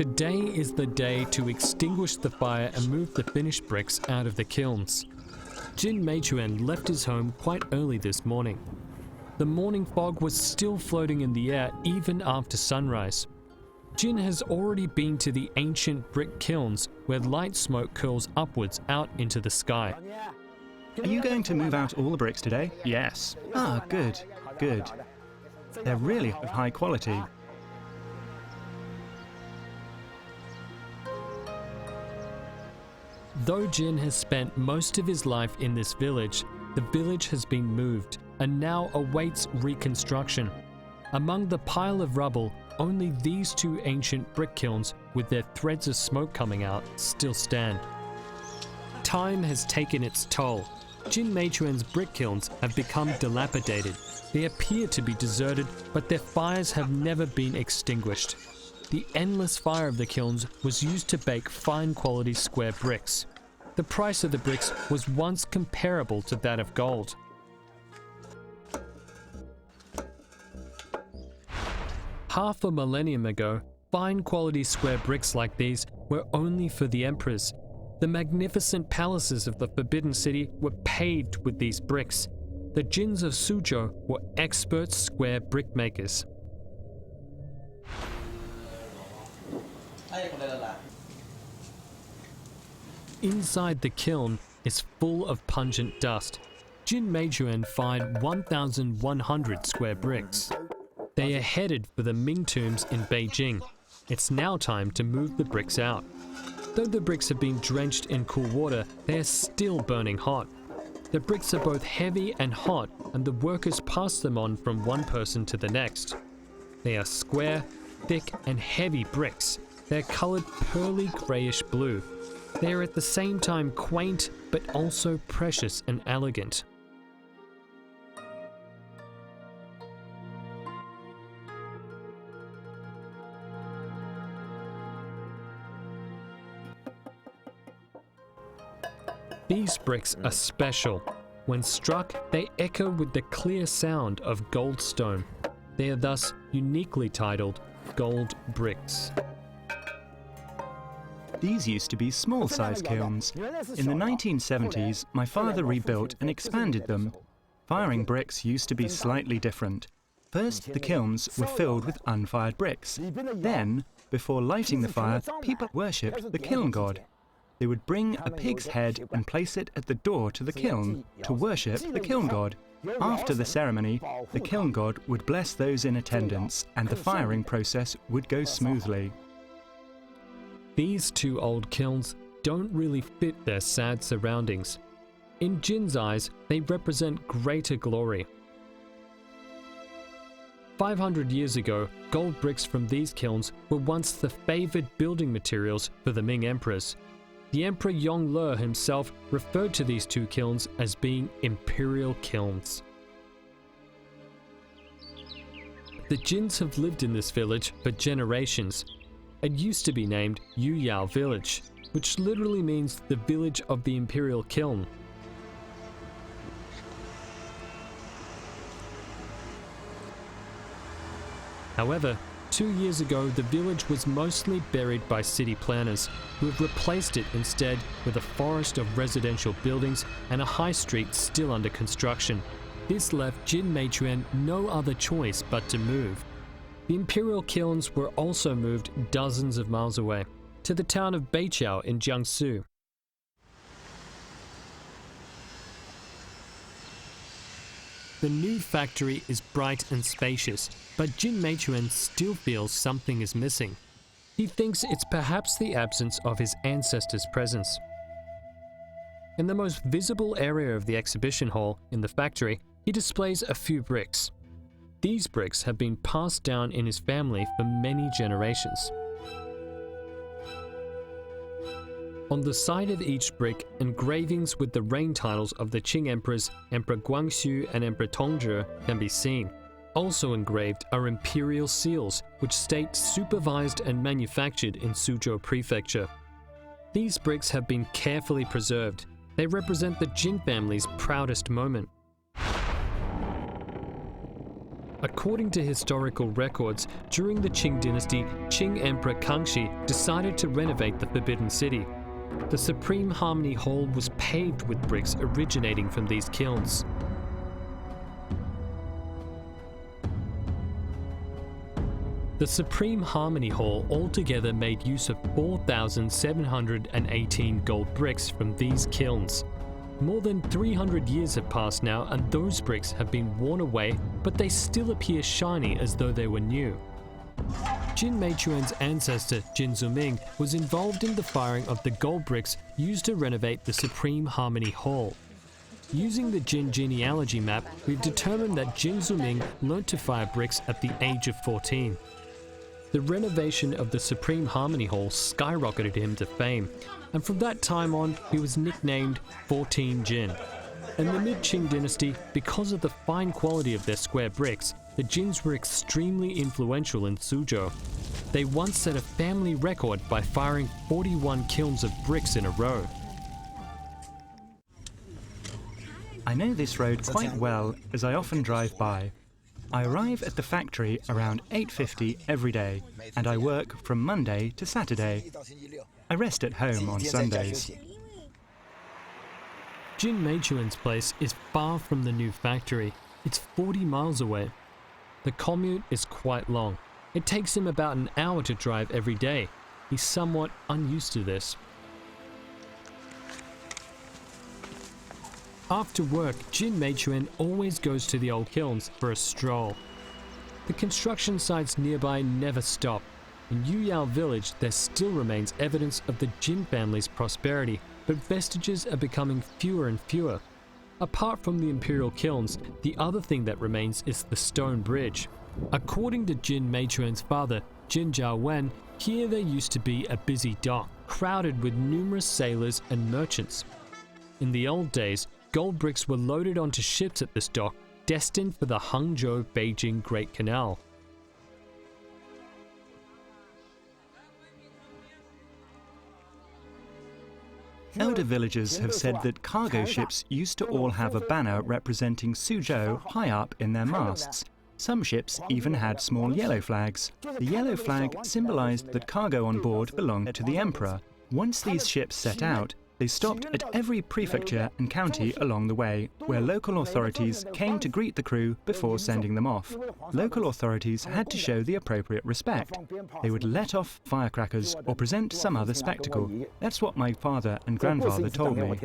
Today is the day to extinguish the fire and move the finished bricks out of the kilns. Jin Meichuan left his home quite early this morning. The morning fog was still floating in the air even after sunrise. Jin has already been to the ancient brick kilns where light smoke curls upwards out into the sky. Are you going to move out all the bricks today? Yes. Ah, good, good. They're really of high quality. Though Jin has spent most of his life in this village, the village has been moved and now awaits reconstruction. Among the pile of rubble, only these two ancient brick kilns with their threads of smoke coming out still stand. Time has taken its toll. Jin Meichuan's brick kilns have become dilapidated. They appear to be deserted, but their fires have never been extinguished. The endless fire of the kilns was used to bake fine quality square bricks. The price of the bricks was once comparable to that of gold. Half a millennium ago, fine quality square bricks like these were only for the emperors. The magnificent palaces of the Forbidden City were paved with these bricks. The Jins of Suzhou were expert square brick makers. Inside the kiln is full of pungent dust. Jin Meichuan fired 1,100 square bricks. They are headed for the Ming tombs in Beijing. It's now time to move the bricks out. Though the bricks have been drenched in cool water, they are still burning hot. The bricks are both heavy and hot, and the workers pass them on from one person to the next. They are square, thick, and heavy bricks. They're colored pearly grayish blue. They are at the same time quaint, but also precious and elegant. These bricks are special. When struck, they echo with the clear sound of gold stone. They are thus uniquely titled gold bricks. These used to be small-sized kilns. In the 1970s, my father rebuilt and expanded them. Firing bricks used to be slightly different. First, the kilns were filled with unfired bricks. Then, before lighting the fire, people worshipped the kiln god. They would bring a pig's head and place it at the door to the kiln to worship the kiln god. After the ceremony, the kiln god would bless those in attendance and the firing process would go smoothly. These two old kilns don't really fit their sad surroundings. In Jin's eyes, they represent greater glory. 500 years ago, gold bricks from these kilns were once the favored building materials for the Ming emperors. The Emperor Yongle himself referred to these two kilns as being imperial kilns. The Jins have lived in this village for generations. It used to be named Yuyao Village, which literally means the village of the imperial kiln. However, 2 years ago, the village was mostly buried by city planners, who have replaced it instead with a forest of residential buildings and a high street still under construction. This left Jin Meichuan no other choice but to move. The imperial kilns were also moved dozens of miles away, to the town of Beijing in Jiangsu. The new factory is bright and spacious, but Jin Meichuan still feels something is missing. He thinks it's perhaps the absence of his ancestors' presence. In the most visible area of the exhibition hall in the factory, he displays a few bricks. These bricks have been passed down in his family for many generations. On the side of each brick, engravings with the reign titles of the Qing emperors, Emperor Guangxu and Emperor Tongzhi, can be seen. Also engraved are imperial seals, which state supervised and manufactured in Suzhou Prefecture. These bricks have been carefully preserved. They represent the Jin family's proudest moment. According to historical records, during the Qing dynasty, Qing Emperor Kangxi decided to renovate the Forbidden City. The Supreme Harmony Hall was paved with bricks originating from these kilns. The Supreme Harmony Hall altogether made use of 4,718 gold bricks from these kilns. More than 300 years have passed now, and those bricks have been worn away, but they still appear shiny as though they were new. Jin Meichuan's ancestor, Jin Zuming, was involved in the firing of the gold bricks used to renovate the Supreme Harmony Hall. Using the Jin genealogy map, we've determined that Jin Zuming learnt to fire bricks at the age of 14. The renovation of the Supreme Harmony Hall skyrocketed him to fame, and from that time on, he was nicknamed 14 Jin. In the mid-Qing dynasty, because of the fine quality of their square bricks, the Jins were extremely influential in Suzhou. They once set a family record by firing 41 kilns of bricks in a row. I know this road quite well as I often drive by. I arrive at the factory around 8:50 every day, and I work from Monday to Saturday. I rest at home on Sundays. Jin Meichuan's place is far from the new factory. It's 40 miles away. The commute is quite long. It takes him about an hour to drive every day. He's somewhat unused to this. After work, Jin Meichuan always goes to the old kilns for a stroll. The construction sites nearby never stop. In Yuyao village, there still remains evidence of the Jin family's prosperity, but vestiges are becoming fewer and fewer. Apart from the imperial kilns, the other thing that remains is the stone bridge. According to Jin Meichuan's father, Jin Jiawen, here there used to be a busy dock, crowded with numerous sailors and merchants. In the old days, gold bricks were loaded onto ships at this dock, destined for the Hangzhou-Beijing Great Canal. Elder villagers have said that cargo ships used to all have a banner representing Suzhou high up in their masts. Some ships even had small yellow flags. The yellow flag symbolized that cargo on board belonged to the emperor. Once these ships set out, they stopped at every prefecture and county along the way, where local authorities came to greet the crew before sending them off. Local authorities had to show the appropriate respect. They would let off firecrackers or present some other spectacle. That's what my father and grandfather told me.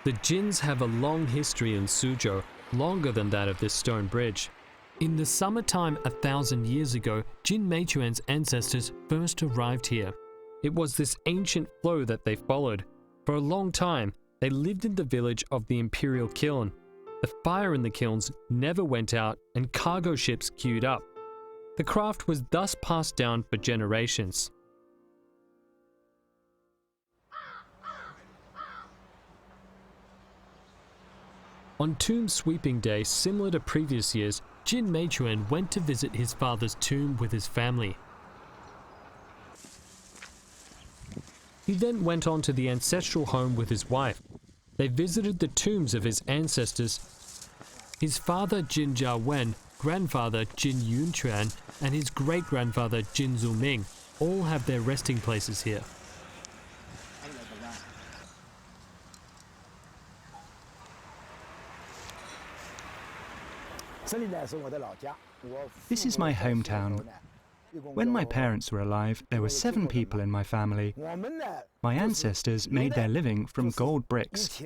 The Jins have a long history in Suzhou, longer than that of this stone bridge. In the summertime 1,000 years ago, Jin Meichuan's ancestors first arrived here. It was this ancient flow that they followed. For a long time, they lived in the village of the imperial kiln. The fire in the kilns never went out, and cargo ships queued up. The craft was thus passed down for generations. On tomb sweeping day, similar to previous years, Jin Meichuan went to visit his father's tomb with his family. He then went on to the ancestral home with his wife. They visited the tombs of his ancestors. His father Jin Jiawen, grandfather Jin Yunquan, and his great-grandfather Jin Zuming all have their resting places here. This is my hometown. When my parents were alive, there were 7 people in my family. My ancestors made their living from gold bricks.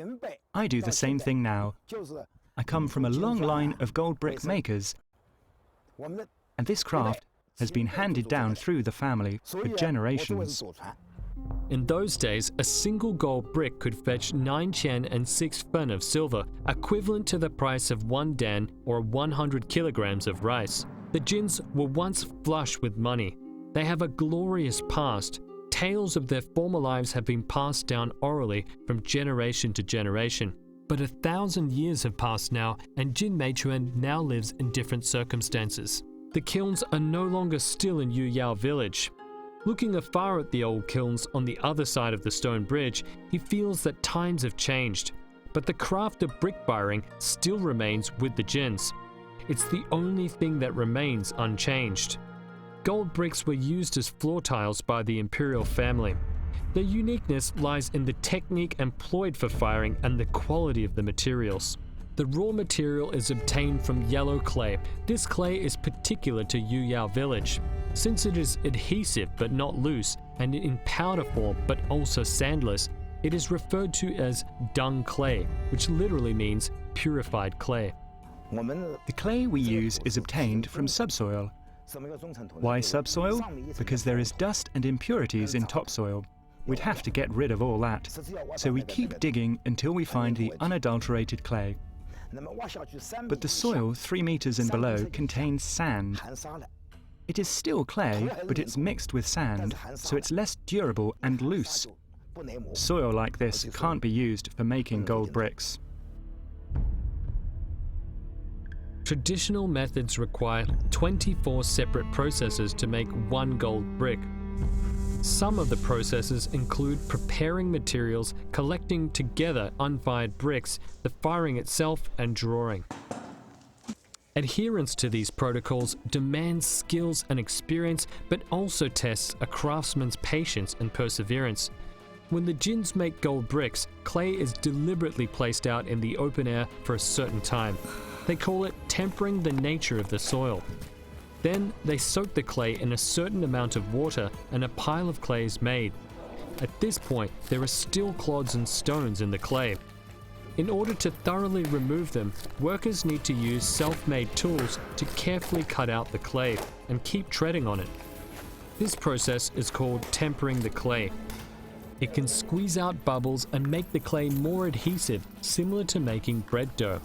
I do the same thing now. I come from a long line of gold brick makers, and this craft has been handed down through the family for generations. In those days, a single gold brick could fetch 9 qian and 6 fen of silver, equivalent to the price of 1 dan or 100 kilograms of rice. The Jins were once flush with money. They have a glorious past. Tales of their former lives have been passed down orally from generation to generation. But 1,000 years have passed now, and Jin Meichuan now lives in different circumstances. The kilns are no longer still in Yuyao village. Looking afar at the old kilns on the other side of the stone bridge, he feels that times have changed. But the craft of brick firing still remains with the Jins. it's the only thing that remains unchanged. Gold bricks were used as floor tiles by the imperial family. Their uniqueness lies in the technique employed for firing and the quality of the materials. The raw material is obtained from yellow clay. This clay is particular to Yuyao village, since it is adhesive but not loose, and in powder form but also sandless. It is referred to as dung clay, which literally means purified clay. The clay we use is obtained from subsoil. Why subsoil? Because there is dust and impurities in topsoil. We'd have to get rid of all that. So we keep digging until we find the unadulterated clay. But the soil 3 meters and below contains sand. It is still clay, but it's mixed with sand, so it's less durable and loose. Soil like this can't be used for making gold bricks. Traditional methods require 24 separate processes to make one gold brick. Some of the processes include preparing materials, collecting together unfired bricks, the firing itself, and drawing. Adherence to these protocols demands skills and experience, but also tests a craftsman's patience and perseverance. When the Jins make gold bricks, clay is deliberately placed out in the open air for a certain time. They call it tempering the nature of the soil. Then they soak the clay in a certain amount of water and a pile of clay is made. At this point, there are still clods and stones in the clay. In order to thoroughly remove them, workers need to use self-made tools to carefully cut out the clay and keep treading on it. This process is called tempering the clay. It can squeeze out bubbles and make the clay more adhesive, similar to making bread dough.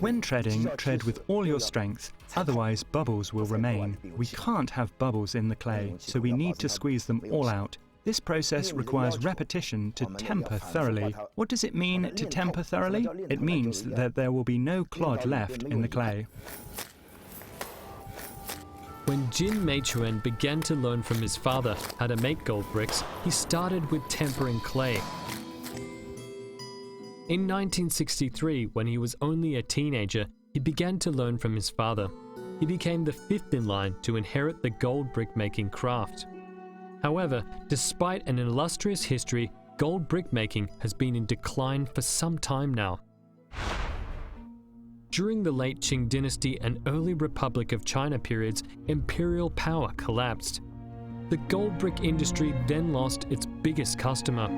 When treading, tread with all your strength, otherwise bubbles will remain. We can't have bubbles in the clay, so we need to squeeze them all out. This process requires repetition to temper thoroughly. What does it mean to temper thoroughly? It means that there will be no clod left in the clay. When Jin Meichuan began to learn from his father how to make gold bricks, he started with tempering clay. In 1963, when he was only a teenager, he began to learn from his father. He became the fifth in line to inherit the gold brick-making craft. However, despite an illustrious history, gold brick-making has been in decline for some time now. During the late Qing dynasty and early Republic of China periods, imperial power collapsed. The gold brick industry then lost its biggest customer.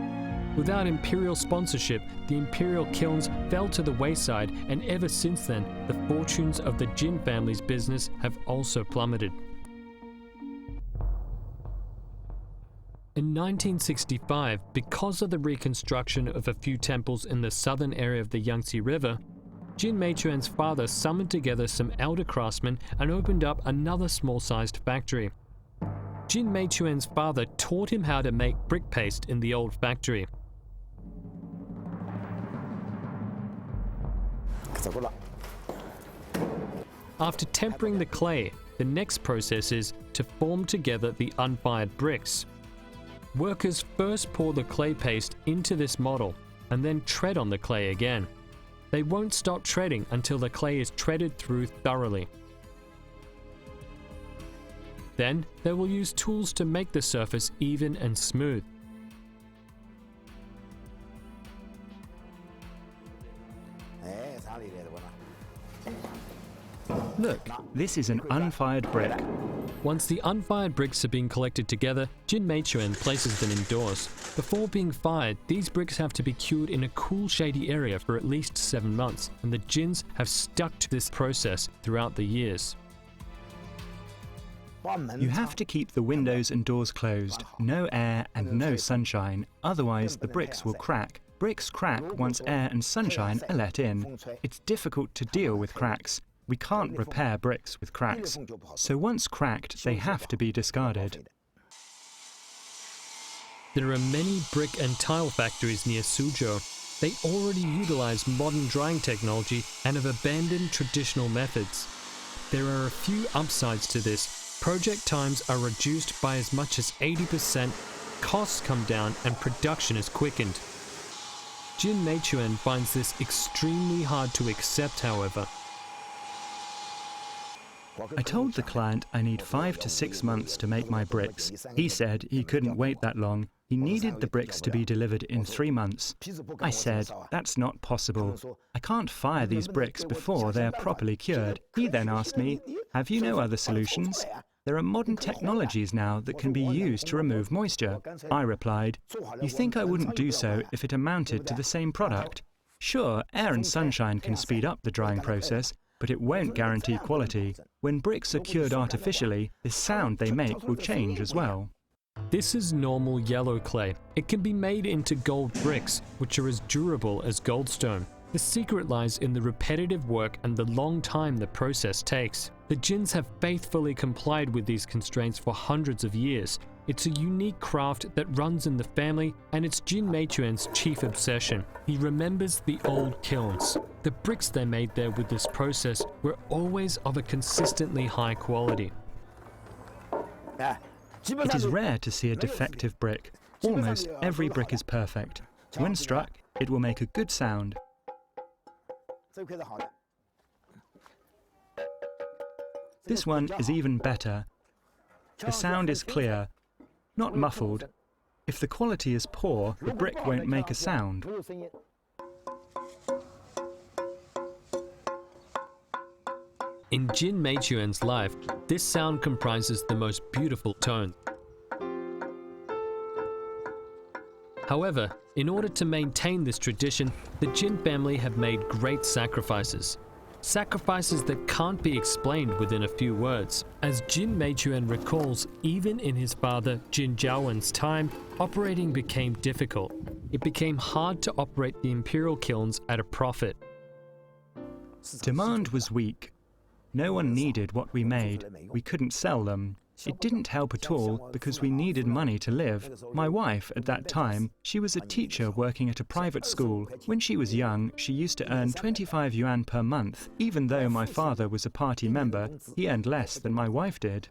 Without imperial sponsorship, the imperial kilns fell to the wayside, and ever since then, the fortunes of the Jin family's business have also plummeted. In 1965, because of the reconstruction of a few temples in the southern area of the Yangtze River, Jin Meichuan's father summoned together some elder craftsmen and opened up another small-sized factory. Jin Meichuan's father taught him how to make brick paste in the old factory. After tempering the clay, the next process is to form together the unfired bricks. Workers first pour the clay paste into this model and then tread on the clay again. They won't stop treading until the clay is treaded through thoroughly. Then they will use tools to make the surface even and smooth. Look, this is an unfired brick. Once the unfired bricks are being collected together, Jin Meichuan places them indoors. Before being fired, these bricks have to be cured in a cool, shady area for at least 7 months, and the Jins have stuck to this process throughout the years. You have to keep the windows and doors closed, no air and no sunshine, otherwise the bricks will crack. Bricks crack once air and sunshine are let in. It's difficult to deal with cracks. We can't repair bricks with cracks. So once cracked, they have to be discarded. There are many brick and tile factories near Suzhou. They already utilize modern drying technology and have abandoned traditional methods. There are a few upsides to this. Project times are reduced by as much as 80%, costs come down, and production is quickened. Jin Meichuan finds this extremely hard to accept, however. I told the client I need 5 to 6 months to make my bricks. He said he couldn't wait that long. He needed the bricks to be delivered in 3 months. I said, that's not possible. I can't fire these bricks before they are properly cured. He then asked me, have you no other solutions? There are modern technologies now that can be used to remove moisture. I replied, you think I wouldn't do so if it amounted to the same product? Sure, air and sunshine can speed up the drying process, but it won't guarantee quality. When bricks are cured artificially, the sound they make will change as well. This is normal yellow clay. It can be made into gold bricks, which are as durable as goldstone. The secret lies in the repetitive work and the long time the process takes. The Jins have faithfully complied with these constraints for hundreds of years. It's a unique craft that runs in the family, and it's Jin Meichuan's chief obsession. He remembers the old kilns. The bricks they made there with this process were always of a consistently high quality. It is rare to see a defective brick. Almost every brick is perfect. When struck, it will make a good sound. This one is even better. The sound is clear, not muffled. If the quality is poor, the brick won't make a sound. In Jin Meichuan's life, this sound comprises the most beautiful tone. However, in order to maintain this tradition, the Jin family have made great sacrifices. Sacrifices that can't be explained within a few words. As Jin Meichuan recalls, even in his father Jin Jiawen's time, operating became difficult. It became hard to operate the imperial kilns at a profit. Demand was weak. No one needed what we made. We couldn't sell them. It didn't help at all because we needed money to live. My wife, at that time, she was a teacher working at a private school. When she was young, she used to earn 25 yuan per month. Even though my father was a party member, he earned less than my wife did.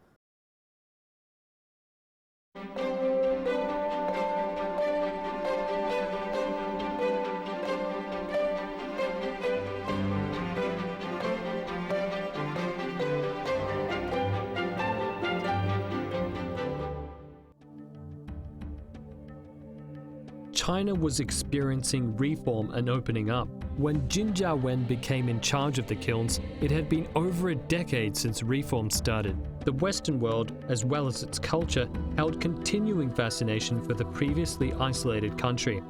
China was experiencing reform and opening up. When Jin Jiawen became in charge of the kilns, it had been over a decade since reform started. The Western world, as well as its culture, held continuing fascination for the previously isolated country.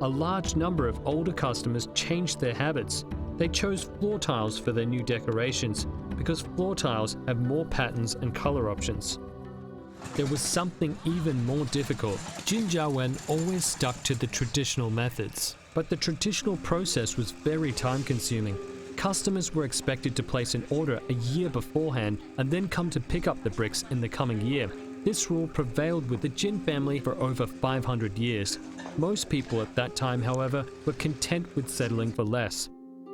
A large number of older customers changed their habits. They chose floor tiles for their new decorations because floor tiles have more patterns and color options. There was something even more difficult. Jin Jiawen always stuck to the traditional methods, but the traditional process was very time-consuming. Customers were expected to place an order a year beforehand and then come to pick up the bricks in the coming year. This rule prevailed with the Jin family for over 500 years. Most people at that time, however, were content with settling for less.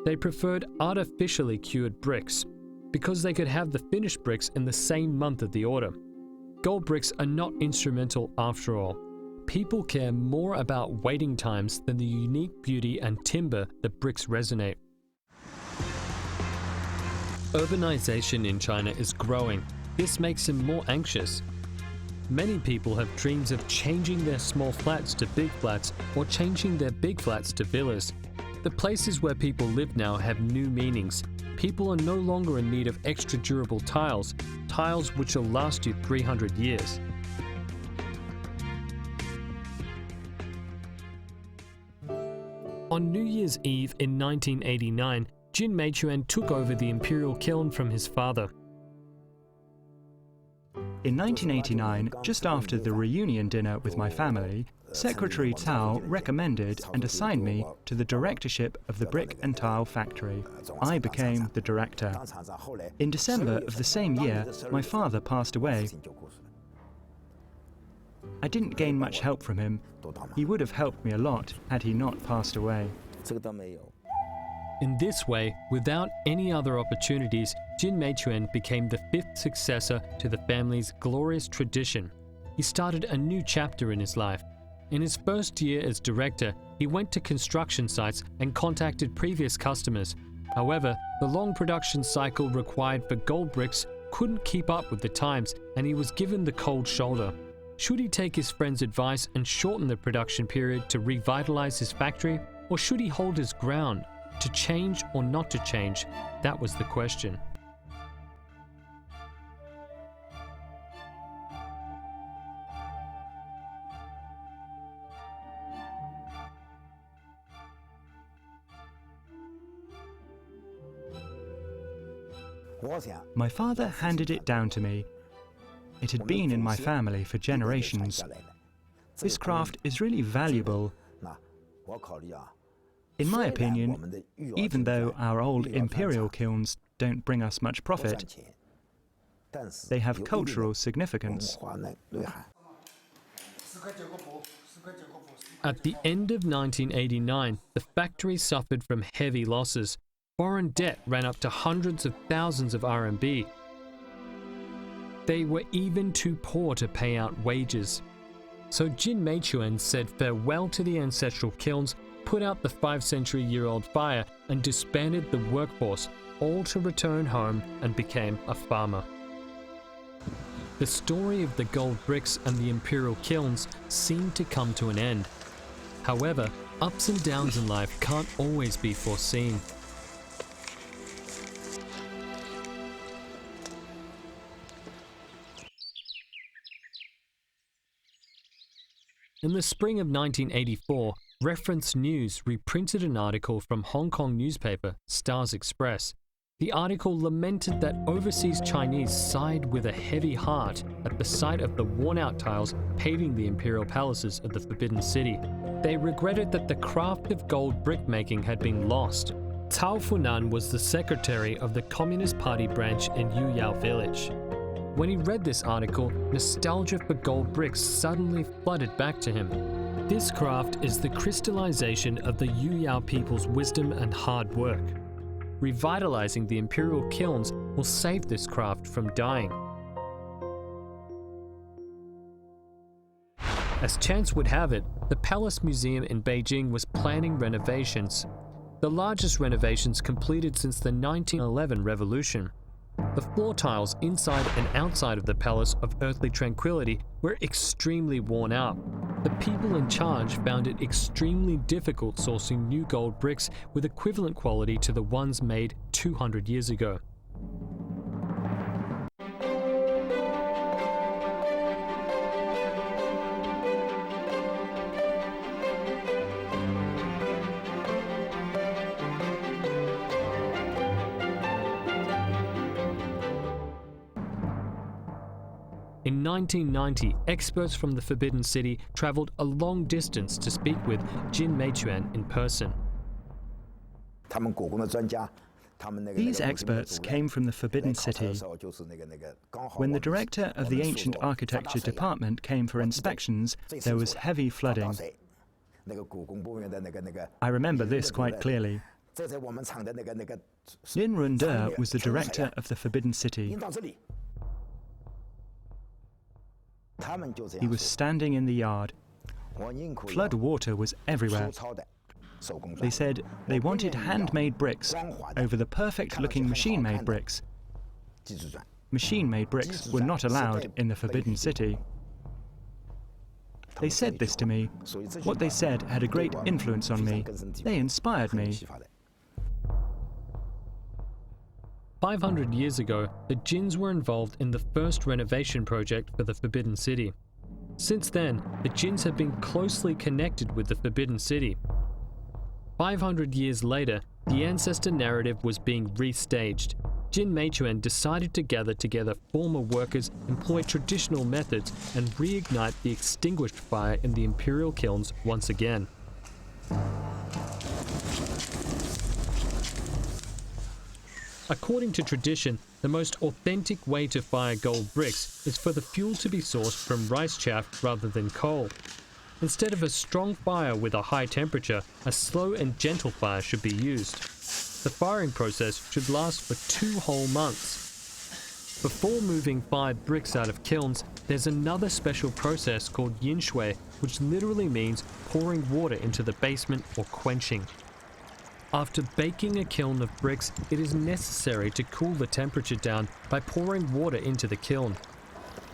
They preferred artificially cured bricks because they could have the finished bricks in the same month of the order. Gold bricks are not instrumental after all. People care more about waiting times than the unique beauty and timbre that bricks resonate. Urbanization in China is growing. This makes him more anxious. Many people have dreams of changing their small flats to big flats or changing their big flats to villas. The places where people live now have new meanings. People are no longer in need of extra durable tiles, tiles which will last you 300 years. On New Year's Eve in 1989, Jin Meichuan took over the imperial kiln from his father. In 1989, just after the reunion dinner with my family, Secretary Cao recommended and assigned me to the directorship of the brick and tile factory. I became the director. In December of the same year, my father passed away. I didn't gain much help from him. He would have helped me a lot had he not passed away. In this way, without any other opportunities, Jin Meichuan became the fifth successor to the family's glorious tradition. He started a new chapter in his life. In his first year as director, he went to construction sites and contacted previous customers. However, the long production cycle required for gold bricks couldn't keep up with the times, and he was given the cold shoulder. Should he take his friend's advice and shorten the production period to revitalize his factory, or should he hold his ground? To change or not to change? That was the question. My father handed it down to me. It had been in my family for generations. This craft is really valuable. In my opinion, even though our old imperial kilns don't bring us much profit, they have cultural significance. At the end of 1989, the factory suffered from heavy losses. Foreign debt ran up to hundreds of thousands of RMB. They were even too poor to pay out wages. So Jin Meichuan said farewell to the ancestral kilns, put out the 5-century-year-old fire, and disbanded the workforce, all to return home and became a farmer. The story of the gold bricks and the imperial kilns seemed to come to an end. However, ups and downs in life can't always be foreseen. In the spring of 1984, Reference News reprinted an article from Hong Kong newspaper Stars Express. The article lamented that overseas Chinese sighed with a heavy heart at the sight of the worn-out tiles paving the imperial palaces of the Forbidden City. They regretted that the craft of gold brickmaking had been lost. Cao Funan was the secretary of the Communist Party branch in Yuyao village. When he read this article, nostalgia for gold bricks suddenly flooded back to him. This craft is the crystallization of the Yuyao people's wisdom and hard work. Revitalizing the imperial kilns will save this craft from dying. As chance would have it, the Palace Museum in Beijing was planning renovations. The largest renovations completed since the 1911 revolution. The floor tiles inside and outside of the Palace of Earthly Tranquility were extremely worn out. The people in charge found it extremely difficult sourcing new gold bricks with equivalent quality to the ones made 200 years ago. In 1990, experts from the Forbidden City traveled a long distance to speak with Jin Meichuan in person. These experts came from the Forbidden City. When the director of the Ancient Architecture Department came for inspections, there was heavy flooding. I remember this quite clearly. Lin Runde was the director of the Forbidden City. He was standing in the yard. Flood water was everywhere. They said they wanted handmade bricks over the perfect-looking machine-made bricks. Machine-made bricks were not allowed in the Forbidden City. They said this to me. What they said had a great influence on me. They inspired me. 500 years ago, the Jins were involved in the first renovation project for the Forbidden City. Since then, the Jins have been closely connected with the Forbidden City. 500 years later, the ancestor narrative was being restaged. Jin Meichuan decided to gather together former workers, employ traditional methods, and reignite the extinguished fire in the imperial kilns once again. According to tradition, the most authentic way to fire gold bricks is for the fuel to be sourced from rice chaff rather than coal. Instead of a strong fire with a high temperature, a slow and gentle fire should be used. The firing process should last for 2 whole months. Before moving fired bricks out of kilns, there's another special process called yin shui, which literally means pouring water into the basement or quenching. After baking a kiln of bricks, it is necessary to cool the temperature down by pouring water into the kiln.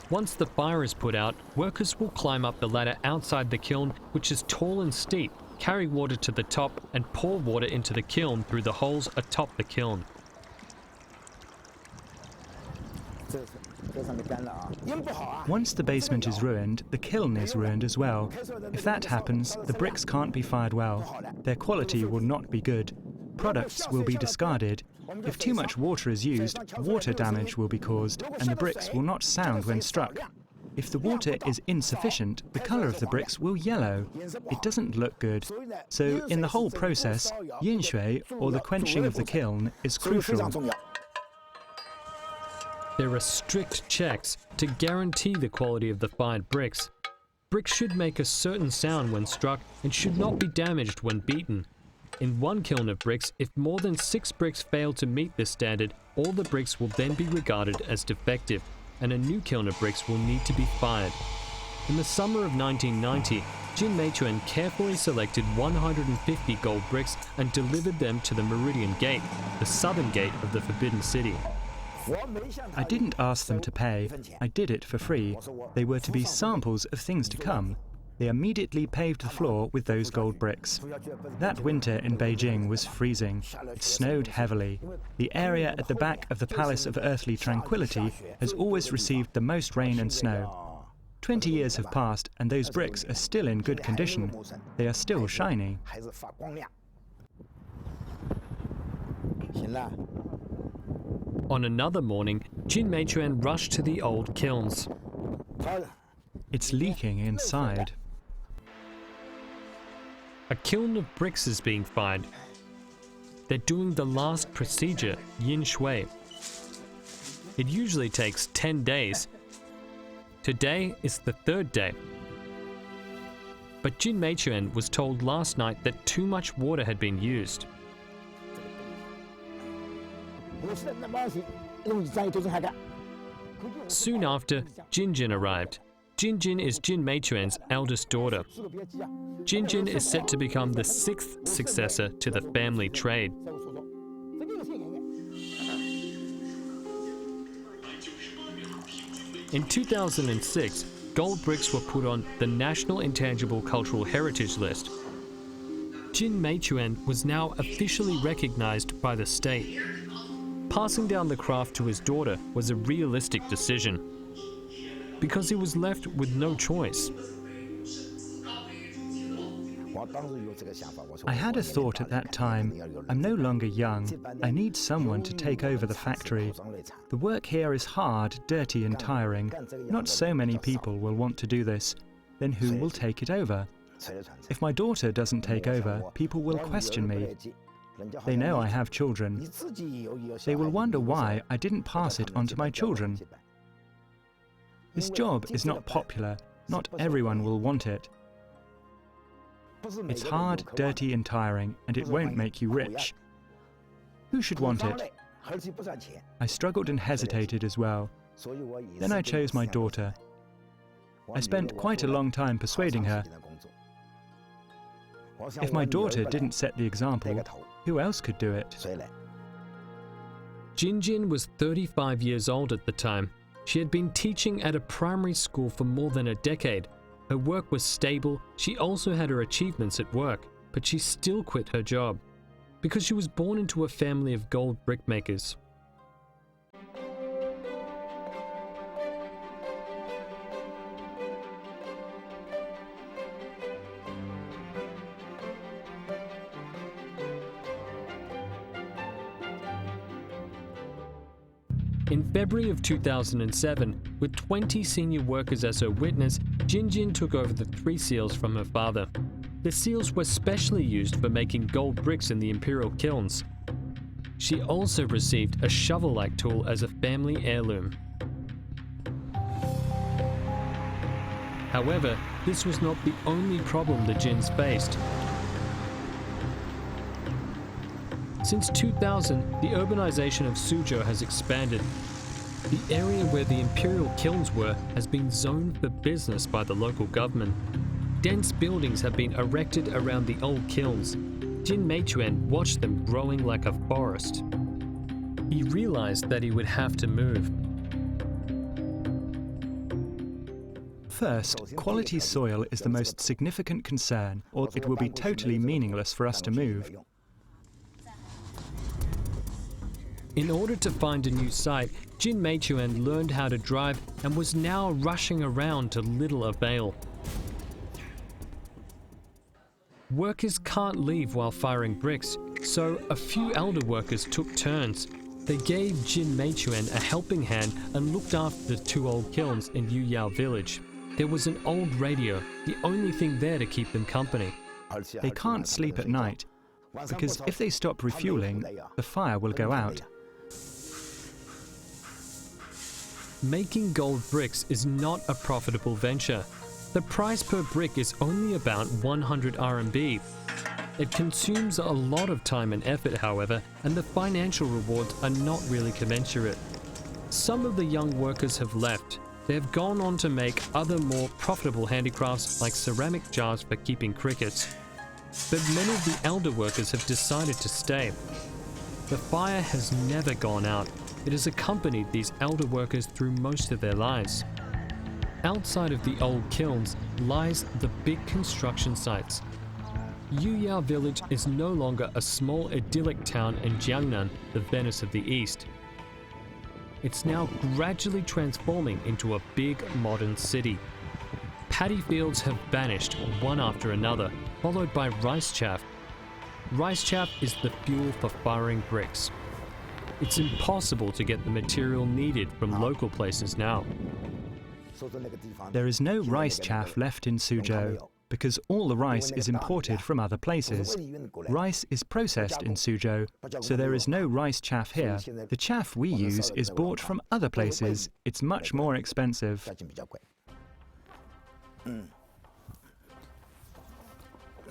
Once the fire is put out, workers will climb up the ladder outside the kiln, which is tall and steep, carry water to the top, and pour water into the kiln through the holes atop the kiln. Once the basement is ruined, the kiln is ruined as well. If that happens, the bricks can't be fired well. Their quality will not be good. Products will be discarded. If too much water is used, water damage will be caused, and the bricks will not sound when struck. If the water is insufficient, the color of the bricks will yellow. It doesn't look good. So in the whole process, yin shui, or the quenching of the kiln, is crucial. There are strict checks to guarantee the quality of the fired bricks. Bricks should make a certain sound when struck and should not be damaged when beaten. In one kiln of bricks, if more than 6 bricks fail to meet this standard, all the bricks will then be regarded as defective, and a new kiln of bricks will need to be fired. In the summer of 1990, Jin Meichuan carefully selected 150 gold bricks and delivered them to the Meridian Gate, the southern gate of the Forbidden City. I didn't ask them to pay. I did it for free. They were to be samples of things to come. They immediately paved the floor with those gold bricks. That winter in Beijing was freezing. It snowed heavily. The area at the back of the Palace of Earthly Tranquility has always received the most rain and snow. 20 years have passed and those bricks are still in good condition. They are still shiny. On another morning, Jin Meichuan rushed to the old kilns. It's leaking inside. A kiln of bricks is being fired. They're doing the last procedure, yin shui. It usually takes 10 days. Today is the 3rd day. But Jin Meichuan was told last night that too much water had been used. Soon after, Jin Jin arrived. Jin Jin is Jin Meichuan's eldest daughter. Jin Jin is set to become the 6th successor to the family trade. In 2006, gold bricks were put on the National Intangible Cultural Heritage List. Jin Meichuan was now officially recognized by the state. Passing down the craft to his daughter was a realistic decision, because he was left with no choice. I had a thought at that time. I'm no longer young. I need someone to take over the factory. The work here is hard, dirty and tiring. Not so many people will want to do this. Then who will take it over? If my daughter doesn't take over, people will question me. They know I have children. They will wonder why I didn't pass it on to my children. This job is not popular. Not everyone will want it. It's hard, dirty and tiring, and it won't make you rich. Who should want it? I struggled and hesitated as well. Then I chose my daughter. I spent quite a long time persuading her. If my daughter didn't set the example, who else could do it? Jin Jin was 35 years old at the time. She had been teaching at a primary school for more than a decade. Her work was stable. She also had her achievements at work, but she still quit her job because she was born into a family of gold brickmakers. In February of 2007, with 20 senior workers as her witness, Jin Jin took over the 3 seals from her father. The seals were specially used for making gold bricks in the imperial kilns. She also received a shovel-like tool as a family heirloom. However, this was not the only problem the Jins faced. Since 2000, the urbanization of Suzhou has expanded. The area where the imperial kilns were has been zoned for business by the local government. Dense buildings have been erected around the old kilns. Jin Meichuan watched them growing like a forest. He realized that he would have to move. First, quality soil is the most significant concern, or it will be totally meaningless for us to move. In order to find a new site, Jin Meichuan learned how to drive and was now rushing around to little avail. Workers can't leave while firing bricks, so a few elder workers took turns. They gave Jin Meichuan a helping hand and looked after the two old kilns in Yuyao village. There was an old radio, the only thing there to keep them company. They can't sleep at night, because if they stop refueling, the fire will go out. Making gold bricks is not a profitable venture. The price per brick is only about 100 RMB. It consumes a lot of time and effort, however, and the financial rewards are not really commensurate. Some of the young workers have left. They have gone on to make other more profitable handicrafts like ceramic jars for keeping crickets. But many of the elder workers have decided to stay. The fire has never gone out. It has accompanied these elder workers through most of their lives. Outside of the old kilns lies the big construction sites. Yuyao village is no longer a small idyllic town in Jiangnan, the Venice of the East. It's now gradually transforming into a big modern city. Paddy fields have vanished one after another, followed by rice chaff. Rice chaff is the fuel for firing bricks. It's impossible to get the material needed from local places now. There is no rice chaff left in Suzhou, because all the rice is imported from other places. Rice is processed in Suzhou, so there is no rice chaff here. The chaff we use is bought from other places. It's much more expensive.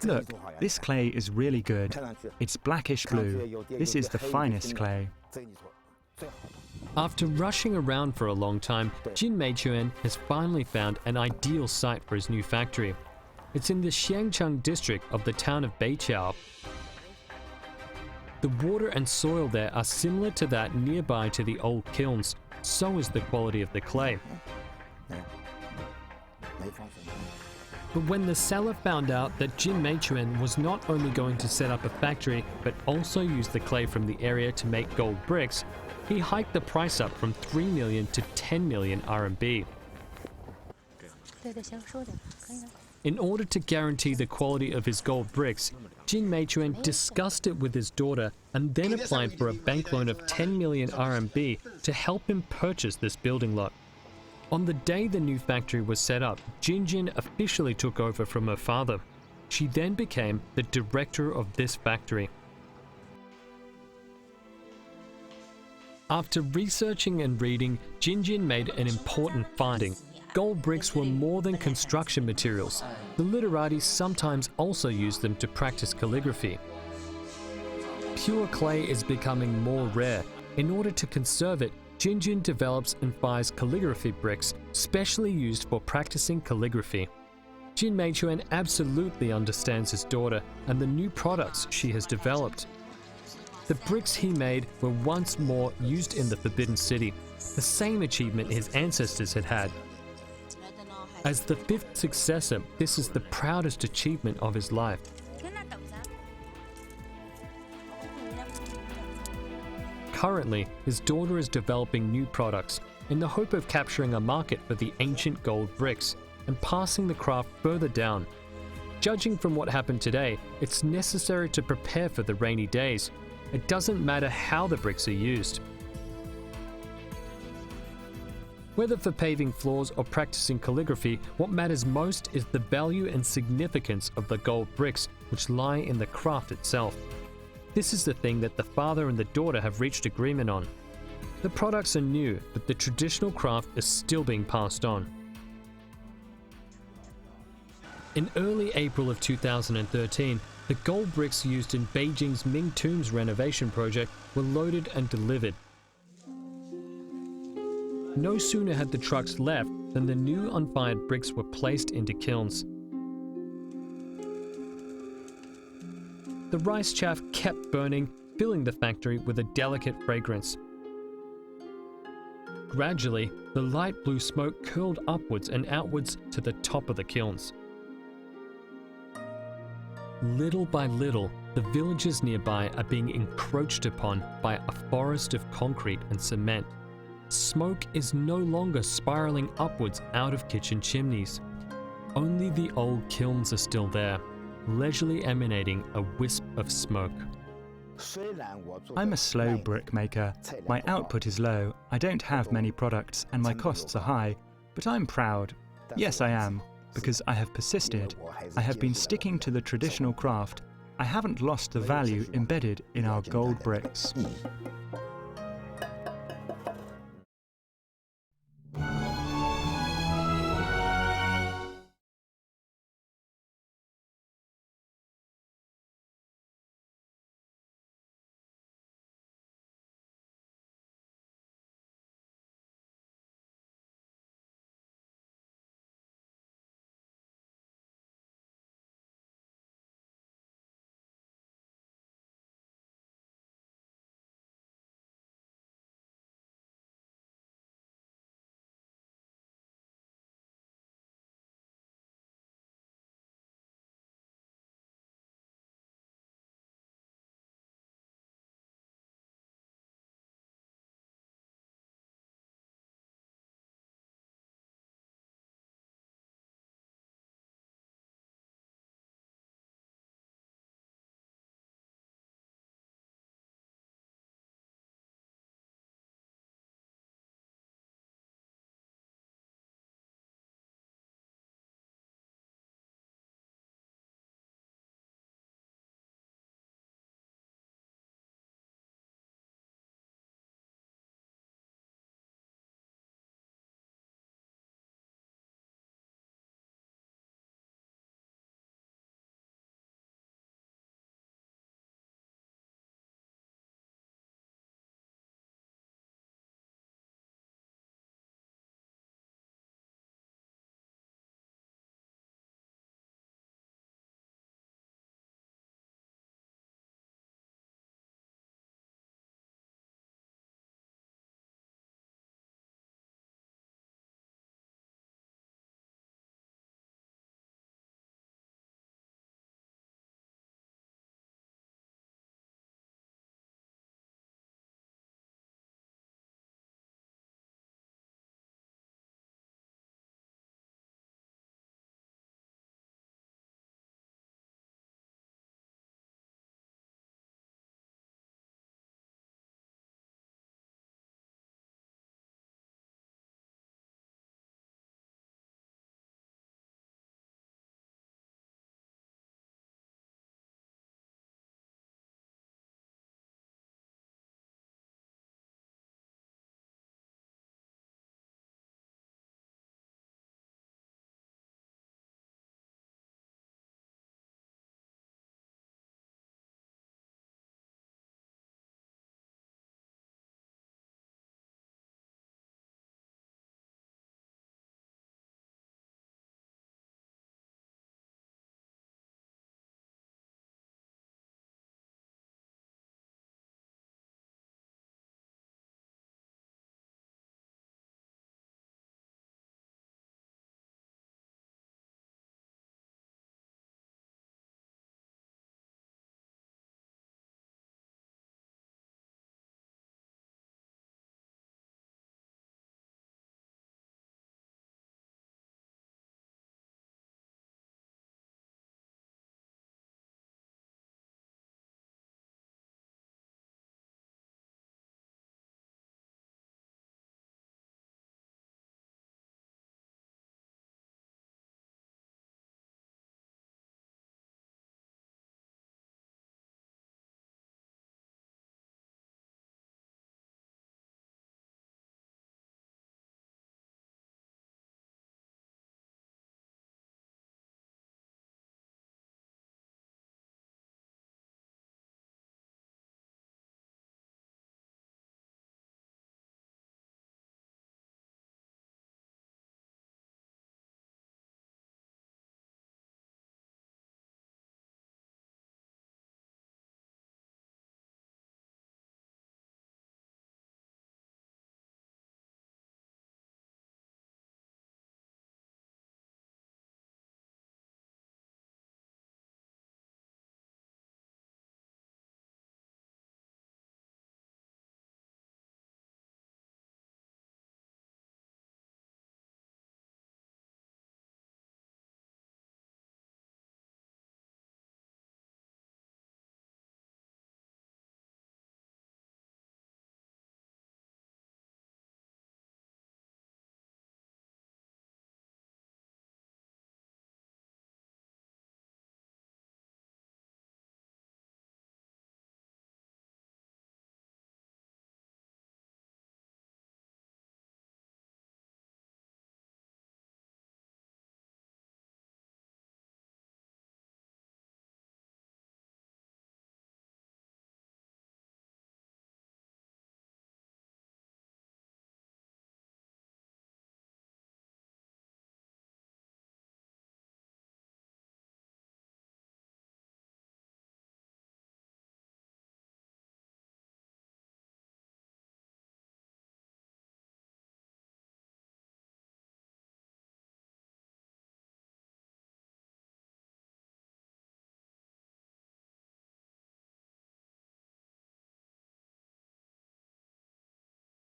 Look, this clay is really good. It's blackish blue. This is the finest clay. After rushing around for a long time, Jin Meichuan has finally found an ideal site for his new factory. It's in the Xiangcheng district of the town of Beiqiao. The water and soil there are similar to that nearby to the old kilns. So is the quality of the clay. But when the seller found out that Jin Meichuan was not only going to set up a factory, but also use the clay from the area to make gold bricks, he hiked the price up from 3 million to 10 million RMB. In order to guarantee the quality of his gold bricks, Jin Meichuan discussed it with his daughter and then applied for a bank loan of 10 million RMB to help him purchase this building lot. On the day the new factory was set up, Jin Jin officially took over from her father. She then became the director of this factory. After researching and reading, Jin Jin made an important finding. Gold bricks were more than construction materials. The literati sometimes also used them to practice calligraphy. Pure clay is becoming more rare. In order to conserve it, Jin Jin develops and fires calligraphy bricks, specially used for practicing calligraphy. Jin Meichuan absolutely understands his daughter and the new products she has developed. The bricks he made were once more used in the Forbidden City, the same achievement his ancestors had had. As the fifth successor, this is the proudest achievement of his life. Currently, his daughter is developing new products in the hope of capturing a market for the ancient gold bricks and passing the craft further down. Judging from what happened today, it's necessary to prepare for the rainy days. It doesn't matter how the bricks are used. Whether for paving floors or practicing calligraphy, what matters most is the value and significance of the gold bricks which lie in the craft itself. This is the thing that the father and the daughter have reached agreement on. The products are new, but the traditional craft is still being passed on. In early April of 2013, the gold bricks used in Beijing's Ming Tombs renovation project were loaded and delivered. No sooner had the trucks left than the new unfired bricks were placed into kilns. The rice chaff kept burning, filling the factory with a delicate fragrance. Gradually, the light blue smoke curled upwards and outwards to the top of the kilns. Little by little, the villages nearby are being encroached upon by a forest of concrete and cement. Smoke is no longer spiraling upwards out of kitchen chimneys. Only the old kilns are still there, leisurely emanating a wisp of smoke. I'm a slow brick maker. My output is low, I don't have many products, and my costs are high. But I'm proud. Yes, I am, because I have persisted. I have been sticking to the traditional craft. I haven't lost the value embedded in our gold bricks.